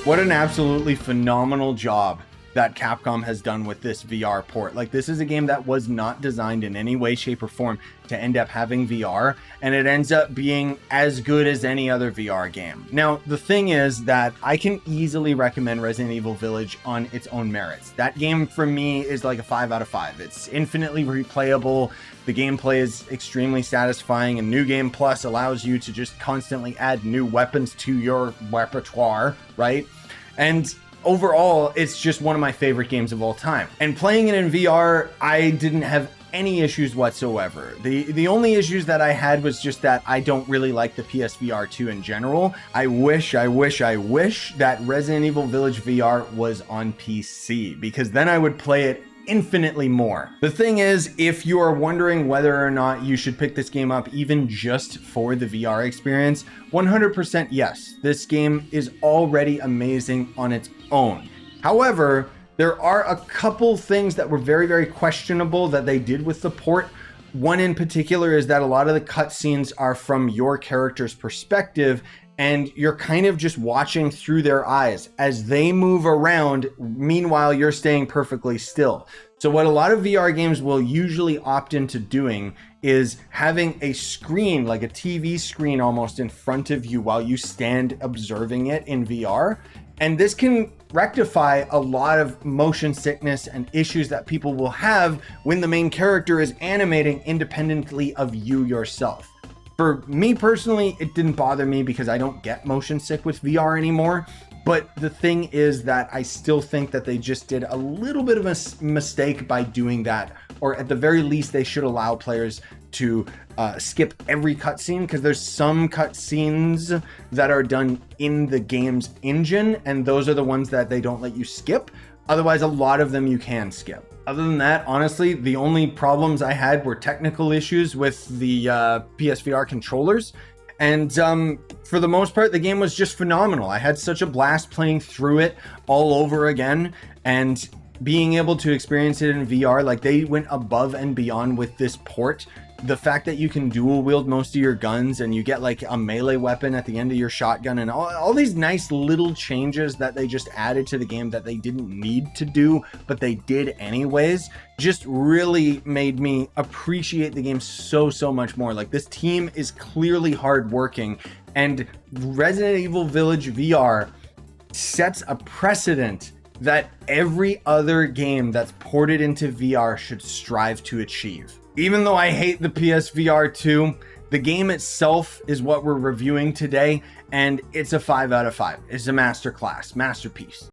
What an absolutely phenomenal job that Capcom has done with this VR port. Like, this is a game that was not designed in any way, shape, or form to end up having VR, and it ends up being as good as any other VR game. Now, the thing is that I can easily recommend Resident Evil Village on its own merits. That game for me is like a 5 out of 5. It's infinitely replayable. The gameplay is extremely satisfying, and New Game Plus allows you to just constantly add new weapons to your repertoire, right? And overall, it's just one of my favorite games of all time. And playing it in VR, I didn't have any issues whatsoever. The only issues that I had was just that I don't really like the PSVR2 in general. I wish that Resident Evil Village VR was on PC, because then I would play it infinitely more. The thing is, if you are wondering whether or not you should pick this game up even just for the VR experience, 100% yes. This game is already amazing on its own. However, there are a couple things that were very, very questionable that they did with the port. One in particular is that a lot of the cutscenes are from your character's perspective, and you're kind of just watching through their eyes as they move around. Meanwhile, you're staying perfectly still. So what a lot of VR games will usually opt into doing is having a screen, like a TV screen almost, in front of you while you stand observing it in VR. And this can rectify a lot of motion sickness and issues that people will have when the main character is animating independently of you yourself. For me personally, it didn't bother me because I don't get motion sick with VR anymore. But the thing is that I still think that they just did a little bit of a mistake by doing that. Or at the very least, they should allow players to skip every cutscene, because there's some cutscenes that are done in the game's engine, and those are the ones that they don't let you skip. Otherwise, a lot of them you can skip. Other than that, honestly, the only problems I had were technical issues with the PSVR controllers. And for the most part, the game was just phenomenal. I had such a blast playing through it all over again, and being able to experience it in VR, like, they went above and beyond with this port. The fact that you can dual wield most of your guns, and you get like a melee weapon at the end of your shotgun, and all these nice little changes that they just added to the game that they didn't need to do, but they did anyways, just really made me appreciate the game so much more. Like, this team is clearly hardworking, and Resident Evil Village VR sets a precedent that every other game that's ported into VR should strive to achieve. Even though I hate the PSVR2, the game itself is what we're reviewing today, and it's a 5 out of 5. It's a masterpiece.